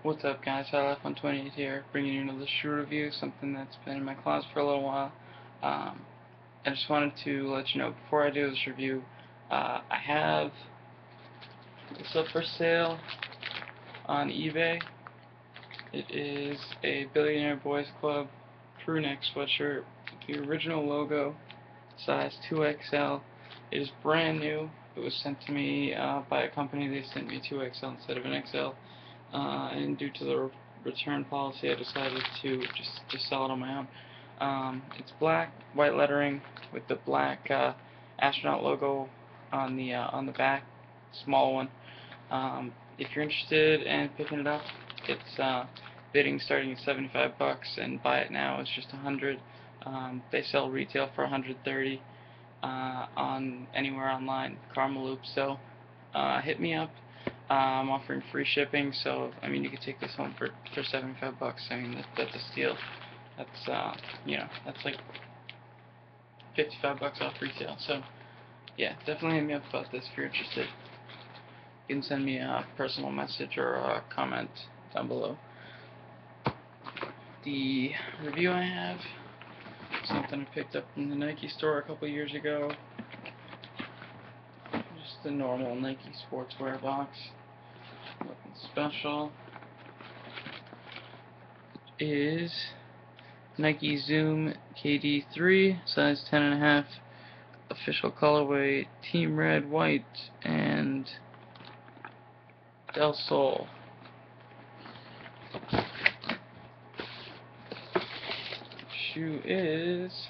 What's up, guys? Lf128 here, bringing you another shoe review, something that's been in my closet for a little while. I just wanted to let you know before I do this review, I have this up for sale on eBay. It is a Billionaire Boys Club crew neck sweatshirt with the original logo, size 2XL. It is brand new. It was sent to me by a company. They sent me 2XL instead of an XL. And due to the return policy, I decided to just sell it on my own. It's black, white lettering with the black astronaut logo on the back, small one. If you're interested in picking it up, it's bidding starting at $75, and buy it now is just $100. They sell retail for $130 on anywhere online, Karma Loop. So hit me up. I'm offering free shipping, so I mean you could take this home for $75. I mean that's a steal. That's that's like $55 off retail. So yeah, definitely hit me up about this if you're interested. You can send me a personal message or a comment down below. The review I have, something I picked up from the Nike store a couple years ago. Just a normal Nike sportswear box. Nothing special. Is Nike Zoom KD3, size 10.5, official colorway, Team Red, White, and Del Sol. Shoe is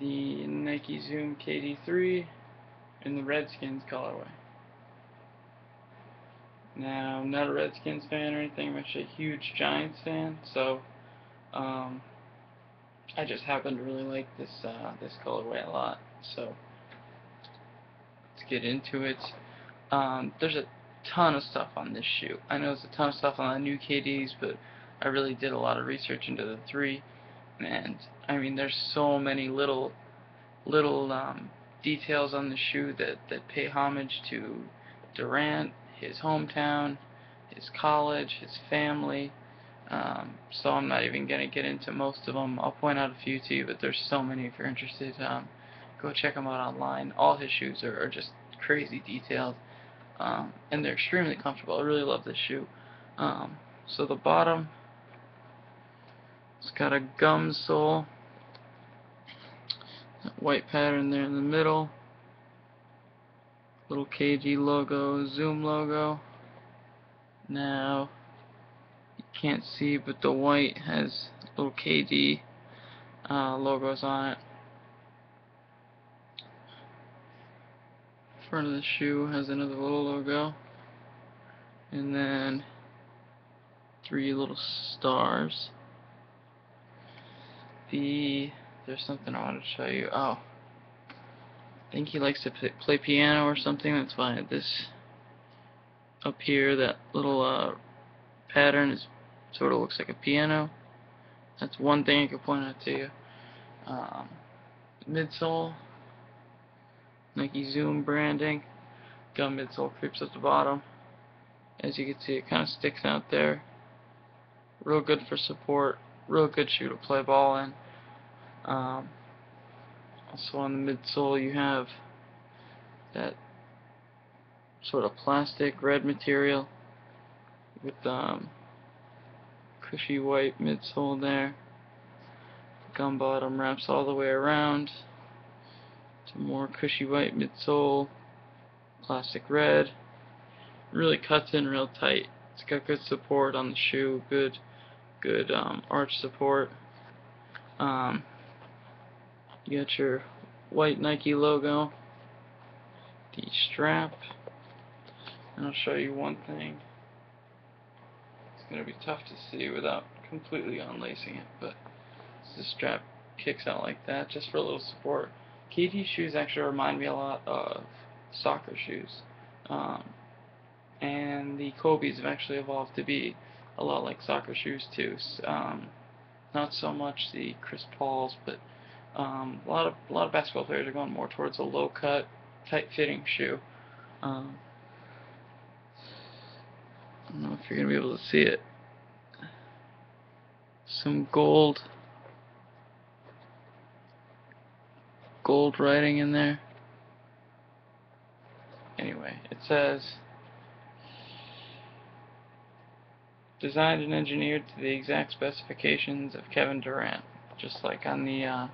the Nike Zoom KD3 in the Redskins colorway. Now, I'm not a Redskins fan or anything. I'm actually a huge Giants fan, so I just happen to really like this colorway a lot. So let's get into it. There's a ton of stuff on this shoe. I know there's a ton of stuff on the new KDs, but I really did a lot of research into the 3, and I mean there's so many little details on the shoe that pay homage to Durant, his hometown, his college, his family. So I'm not even going to get into most of them. I'll point out a few to you, but there's so many if you're interested. Go check them out online. All his shoes are just crazy detailed, and they're extremely comfortable. I really love this shoe. So the bottom, it's got a gum sole, white pattern there in the middle, little KG logo, Zoom logo. Now you can't see, but the white has little KD logos on it. Front of the shoe has another little logo, and then 3 little stars. There's something I wanted to show you. Oh, I think he likes to play piano or something. That's why this up here, that little pattern is sort of looks like a piano. That's one thing I could point out to you. Midsole, Nike Zoom branding. Gum midsole creeps at the bottom. As you can see, it kind of sticks out there. Real good for support. Real good shoe to play ball in. Also on the midsole you have that sort of plastic red material with cushy white midsole there. The gum bottom wraps all the way around to more cushy white midsole, plastic red. Really cuts in real tight. It's got good support on the shoe, good arch support. You got your white Nike logo, the strap, and I'll show you one thing. It's going to be tough to see without completely unlacing it, but the strap kicks out like that just for a little support. KD shoes actually remind me a lot of soccer shoes, and the Kobe's have actually evolved to be a lot like soccer shoes too. Not so much the Chris Pauls, but a lot of basketball players are going more towards a low cut, tight fitting shoe. don't know if you're going to be able to see it. Some gold writing in there. Anyway, it says, designed and engineered to the exact specifications of Kevin Durant, just like on the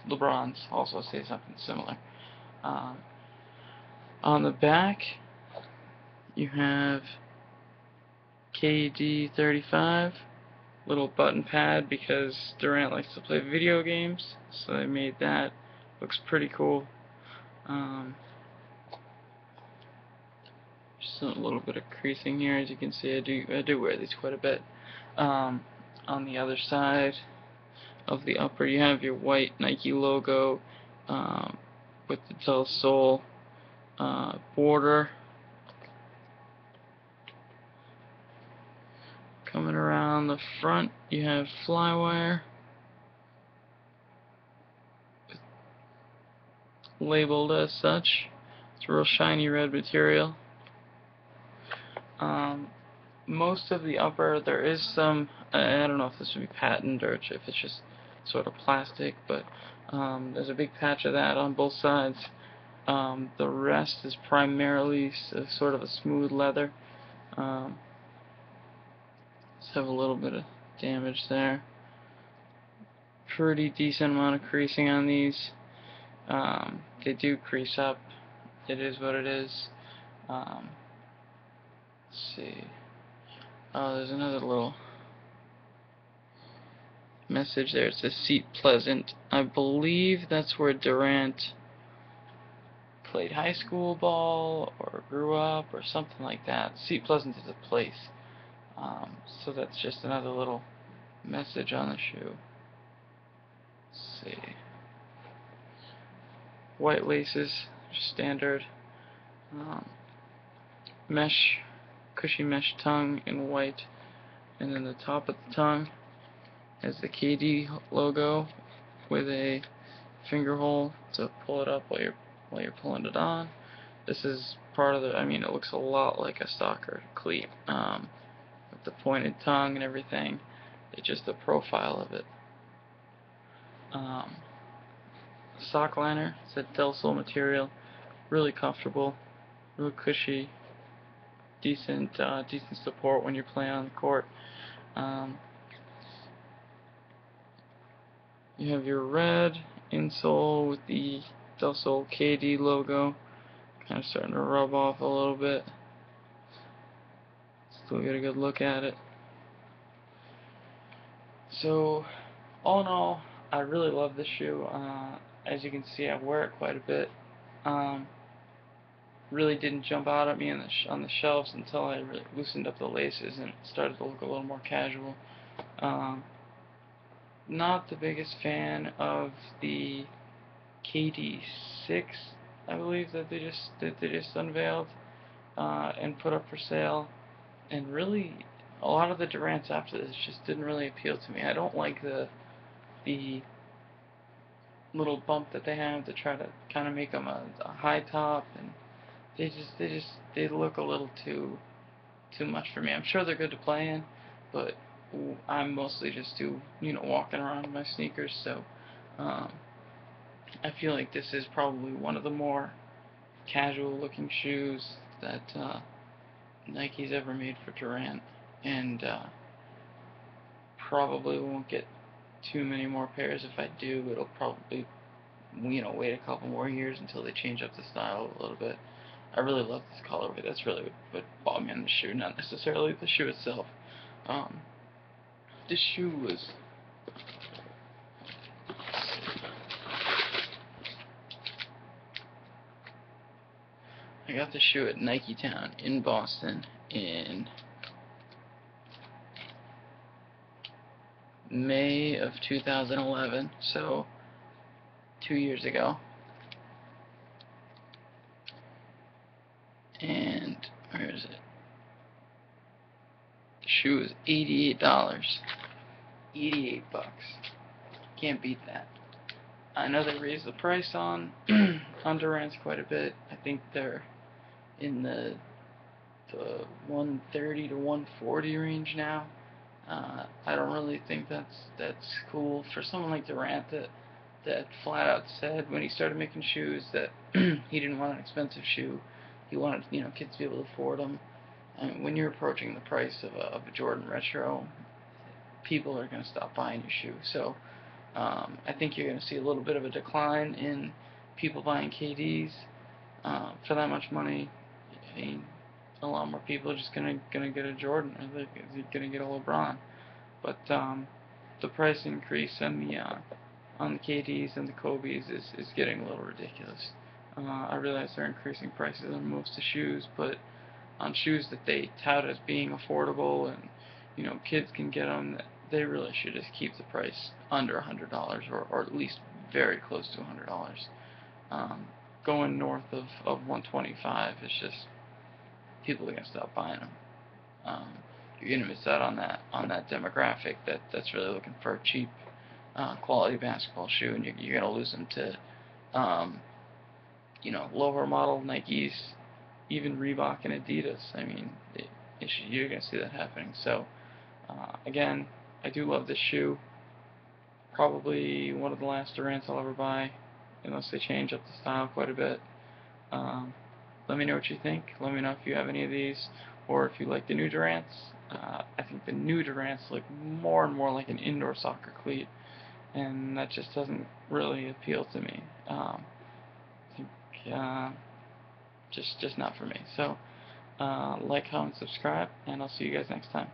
LeBron's also say something similar. On the back, you have KD 35, little button pad because Durant likes to play video games, so they made that. Looks pretty cool. Just a little bit of creasing here, as you can see. I do wear these quite a bit. On the other side of the upper, you have your white Nike logo with the Del Sol border. Coming around the front, you have Flywire labeled as such. It's a real shiny red material. Most of the upper, there is some, I don't know if this would be patent or if it's just sort of plastic, but there's a big patch of that on both sides. The rest is primarily sort of a smooth leather. Let's have a little bit of damage there. Pretty decent amount of creasing on these. They do crease up. It is what it is. Let's see. Oh, there's another little message there. It says seat pleasant. I believe that's where Durant played high school ball or grew up or something like that. Seat pleasant is a place. So that's just another little message on the shoe. Let's see. White laces, standard. Mesh, cushy mesh tongue in white, and then the top of the tongue has the KD logo with a finger hole to pull it up while you're pulling it on. This is part of the. I mean, it looks a lot like a soccer cleat with the pointed tongue and everything. It's just the profile of it. Sock liner. It's a Del Sol material. Really comfortable, real cushy. Decent support when you're playing on the court. You have your red insole with the Del Sol KD logo, kind of starting to rub off a little bit. Still get a good look at it. So, all in all, I really love this shoe. As you can see, I wear it quite a bit. Really didn't jump out at me on the shelves until I really loosened up the laces and it started to look a little more casual. Not the biggest fan of the KD6, I believe, that they just unveiled and put up for sale. And really, a lot of the Durants after this just didn't really appeal to me. I don't like the little bump that they have to try to kind of make them a high top, and they look a little too much for me. I'm sure they're good to play in, but I'm mostly just walking around in my sneakers, so I feel like this is probably one of the more casual looking shoes that Nike's ever made for Durant, and probably won't get too many more pairs. If I do, it'll probably wait a couple more years until they change up the style a little bit. I really love this colorway. That's really what bought me on the shoe, not necessarily the shoe itself. This shoe was. I got the shoe at Nike Town in Boston in May of 2011, so 2 years ago. And where is it? The shoe is $88. 88 bucks. Can't beat that. I know they raised the price on on Durant's quite a bit. I think they're in the 130 to 140 range now. I don't really think that's cool for someone like Durant that flat out said when he started making shoes that he didn't want an expensive shoe. He wanted kids to be able to afford them. And when you're approaching the price of a Jordan Retro, people are going to stop buying your shoe. So I think you're going to see a little bit of a decline in people buying KDs for that much money. I mean, a lot more people are just gonna get a Jordan, or they're gonna get a LeBron. But the price increase on the KDs and the Kobe's is getting a little ridiculous. I realize they're increasing prices on most of the shoes, but on shoes that they tout as being affordable and kids can get them, they really should just keep the price under $100, or at least very close to $100. Going north of 125 is just, people are gonna stop buying them. Um, you're gonna miss out on that demographic that's really looking for a cheap, quality basketball shoe, and you're gonna lose them to, um, lower model Nikes, even Reebok and Adidas. I mean, you're gonna see that happening. So, again, I do love this shoe. Probably one of the last Durants I'll ever buy, unless they change up the style quite a bit. Um, Let me know what you think. Let me know if you have any of these, or if you like the new Durants. I think the new Durants look more and more like an indoor soccer cleat, and that just doesn't really appeal to me. I think just not for me. So like, comment, subscribe, and I'll see you guys next time.